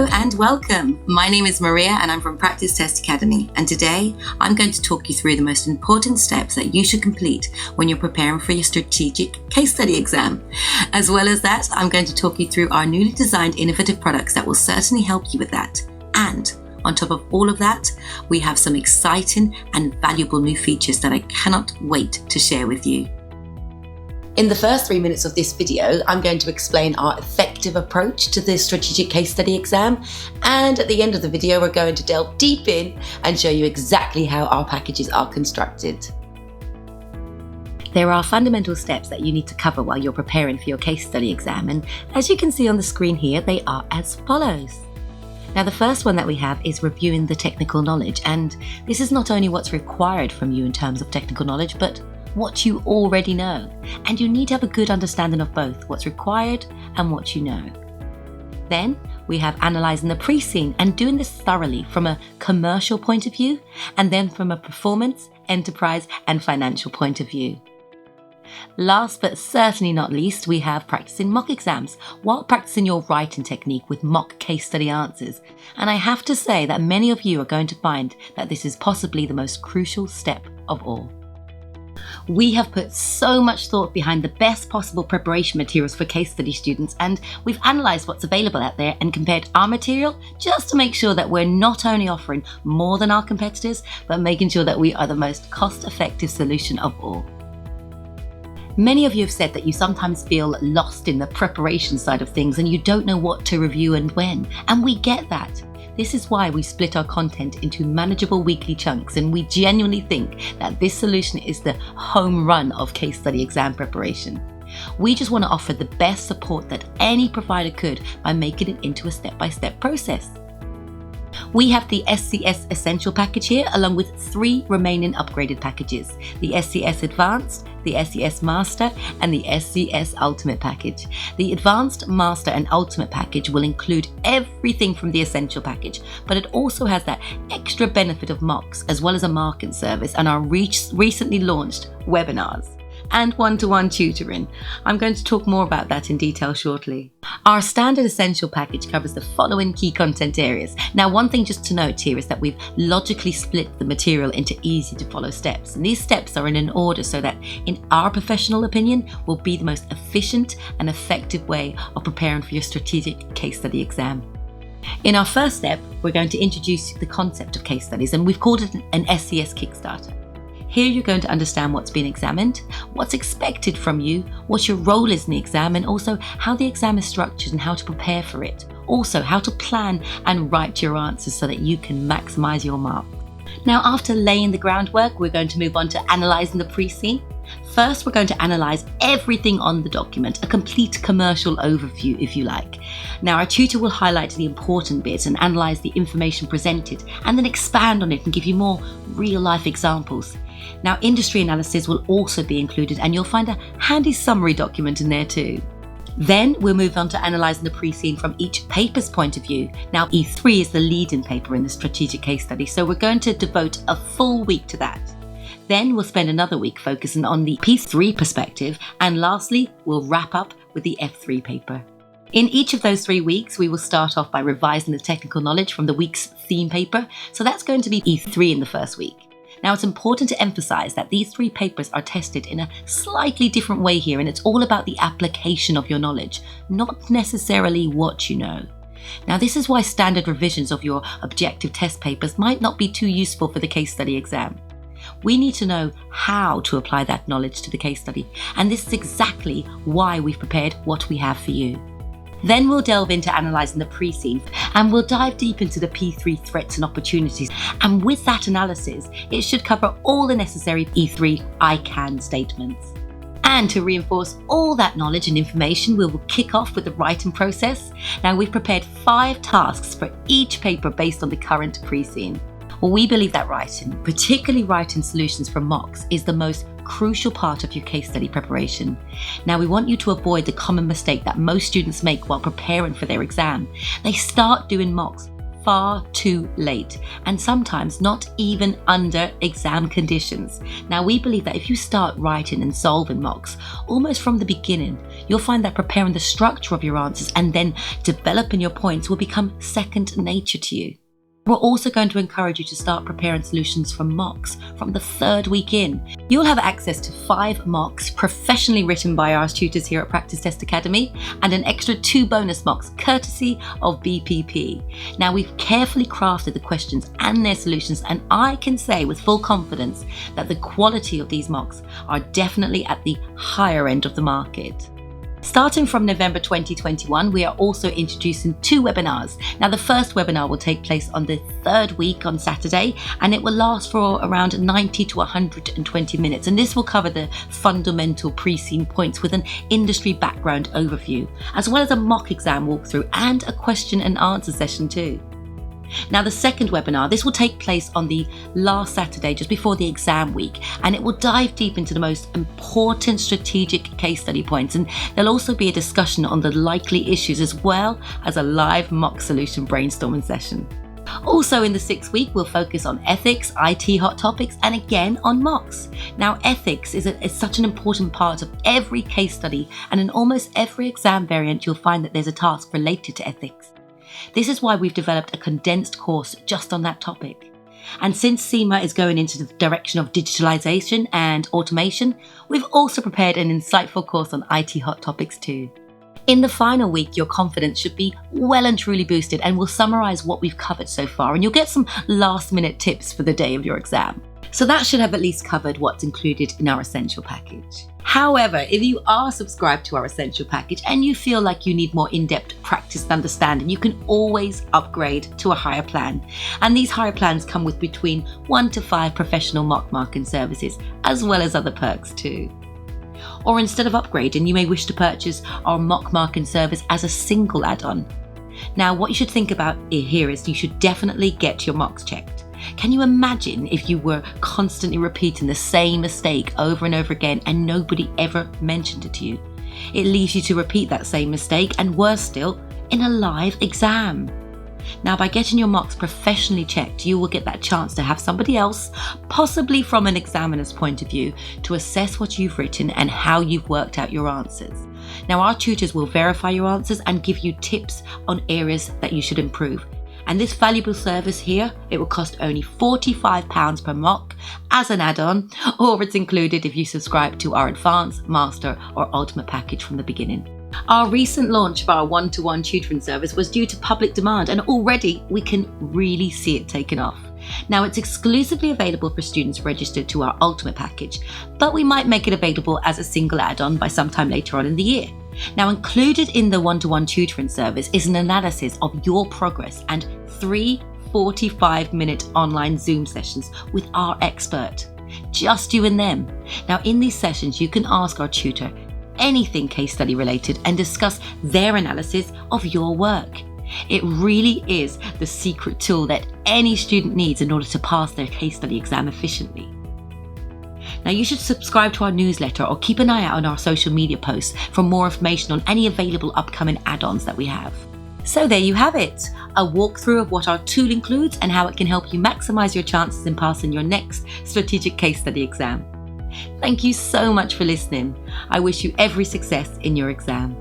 Hello and welcome. My name is Maria and I'm from Practice Test Academy, and today I'm going to talk you through the most important steps that you should complete when you're preparing for your strategic case study exam. As well as that, I'm going to talk you through our newly designed innovative products that will certainly help you with that. And on top of all of that, we have some exciting and valuable new features that I cannot wait to share with you. In the first 3 minutes of this video, I'm going to explain our effective approach to the strategic case study exam, and at the end of the video we're going to delve deep in and show you exactly how our packages are constructed. There are fundamental steps that you need to cover while you're preparing for your case study exam, and as you can see on the screen here, they are as follows. Now, the first one that we have is reviewing the technical knowledge, and this is not only what's required from you in terms of technical knowledge, but what you already know, and you need to have a good understanding of both what's required and what you know. Then we have analysing the Prescene and doing this thoroughly from a commercial point of view, and then from a performance, enterprise and financial point of view. Last but certainly not least, we have practicing mock exams while practicing your writing technique with mock case study answers, and I have to say that many of you are going to find that this is possibly the most crucial step of all. We have put so much thought behind the best possible preparation materials for case study students, and we've analysed what's available out there and compared our material just to make sure that we're not only offering more than our competitors, but making sure that we are the most cost-effective solution of all. Many of you have said that you sometimes feel lost in the preparation side of things and you don't know what to review and when, and we get that. This is why we split our content into manageable weekly chunks, and we genuinely think that this solution is the home run of case study exam preparation. We just want to offer the best support that any provider could by making it into a step-by-step process. We have the SCS Essential package here, along with 3 remaining upgraded packages: the SCS Advanced, the SCS Master and the SCS Ultimate package. The Advanced, Master and Ultimate package will include everything from the Essential package, but it also has that extra benefit of mocks, as well as a marking service and our recently launched webinars and one-to-one tutoring. I'm going to talk more about that in detail shortly. Our standard Essential package covers the following key content areas. Now, one thing just to note here is that we've logically split the material into easy to follow steps, and these steps are in an order so that, in our professional opinion, will be the most efficient and effective way of preparing for your strategic case study exam. In our first step, we're going to introduce the concept of case studies, and we've called it an SCS Kickstarter. Here you're going to understand what's been examined, what's expected from you, what your role is in the exam, and also how the exam is structured and how to prepare for it. Also, how to plan and write your answers so that you can maximise your mark. Now, after laying the groundwork, we're going to move on to analysing the Prescene. First, we're going to analyse everything on the document, a complete commercial overview, if you like. Now, our tutor will highlight the important bits and analyse the information presented, and then expand on it and give you more real-life examples. Now, industry analysis will also be included, and you'll find a handy summary document in there too. Then we'll move on to analysing the Prescene from each paper's point of view. Now, E3 is the lead-in paper in the strategic case study, so we're going to devote a full week to that. Then we'll spend another week focusing on the P3 perspective, and lastly, we'll wrap up with the F3 paper. In each of those 3 weeks, we will start off by revising the technical knowledge from the week's theme paper, so that's going to be E3 in the first week. Now, it's important to emphasise that these 3 papers are tested in a slightly different way here, and it's all about the application of your knowledge, not necessarily what you know. Now, this is why standard revisions of your objective test papers might not be too useful for the case study exam. We need to know how to apply that knowledge to the case study, and this is exactly why we've prepared what we have for you. Then we'll delve into analysing the Prescene, and we'll dive deep into the P3 threats and opportunities. And with that analysis, it should cover all the necessary E3 I can statements. And to reinforce all that knowledge and information, we will kick off with the writing process. Now, we've prepared 5 tasks for each paper based on the current Prescene. Well, we believe that writing, particularly writing solutions for mocks, is the most crucial part of your case study preparation. Now, we want you to avoid the common mistake that most students make while preparing for their exam. They start doing mocks far too late, and sometimes not even under exam conditions. Now, we believe that if you start writing and solving mocks almost from the beginning, you'll find that preparing the structure of your answers and then developing your points will become second nature to you. We're also going to encourage you to start preparing solutions from mocks from the third week in. You'll have access to 5 mocks professionally written by our tutors here at Practice Test Academy and an extra 2 bonus mocks courtesy of BPP. Now, we've carefully crafted the questions and their solutions, and I can say with full confidence that the quality of these mocks are definitely at the higher end of the market. Starting from November 2021, we are also introducing 2 webinars. Now, the first webinar will take place on the 3rd week on Saturday, and it will last for around 90 to 120 minutes. And this will cover the fundamental Prescene points with an industry background overview, as well as a mock exam walkthrough and a question and answer session too. Now, the second webinar, this will take place on the last Saturday just before the exam week, and it will dive deep into the most important strategic case study points, and there'll also be a discussion on the likely issues as well as a live mock solution brainstorming session. Also in the 6th week, we'll focus on ethics, IT hot topics, and again on mocks. Now, ethics is such an important part of every case study, and in almost every exam variant, you'll find that there's a task related to ethics. This is why we've developed a condensed course just on that topic. And since CIMA is going into the direction of digitalization and automation, we've also prepared an insightful course on IT hot topics too. In the final week, your confidence should be well and truly boosted, and we'll summarize what we've covered so far, and you'll get some last-minute tips for the day of your exam. So that should have at least covered what's included in our essential package. However, if you are subscribed to our essential package and you feel like you need more in-depth practice and understanding, you can always upgrade to a higher plan. And these higher plans come with between 1 to 5 professional mock marking services, as well as other perks too. Or instead of upgrading, you may wish to purchase our mock marking service as a single add-on. Now, what you should think about here is you should definitely get your mocks checked. Can you imagine if you were constantly repeating the same mistake over and over again and nobody ever mentioned it to you? It leaves you to repeat that same mistake, and worse still, in a live exam. Now, by getting your mocks professionally checked, you will get that chance to have somebody else, possibly from an examiner's point of view, to assess what you've written and how you've worked out your answers. Now, our tutors will verify your answers and give you tips on areas that you should improve. And this valuable service here, it will cost only £45 per mock as an add-on, or it's included if you subscribe to our Advanced, Master or Ultimate package from the beginning. Our recent launch of our OnetoOne Tutoring service was due to public demand, and already we can really see it taking off. Now, it's exclusively available for students registered to our Ultimate package, but we might make it available as a single add-on by sometime later on in the year. Now, included in the OnetoOne Tutoring service is an analysis of your progress and 3 45-minute online Zoom sessions with our expert. Just you and them. Now, in these sessions, you can ask our tutor anything case study related and discuss their analysis of your work. It really is the secret tool that any student needs in order to pass their case study exam efficiently. Now, you should subscribe to our newsletter or keep an eye out on our social media posts for more information on any available upcoming add-ons that we have. So there you have it, a walkthrough of what our tool includes and how it can help you maximize your chances in passing your next strategic case study exam. Thank you so much for listening. I wish you every success in your exam.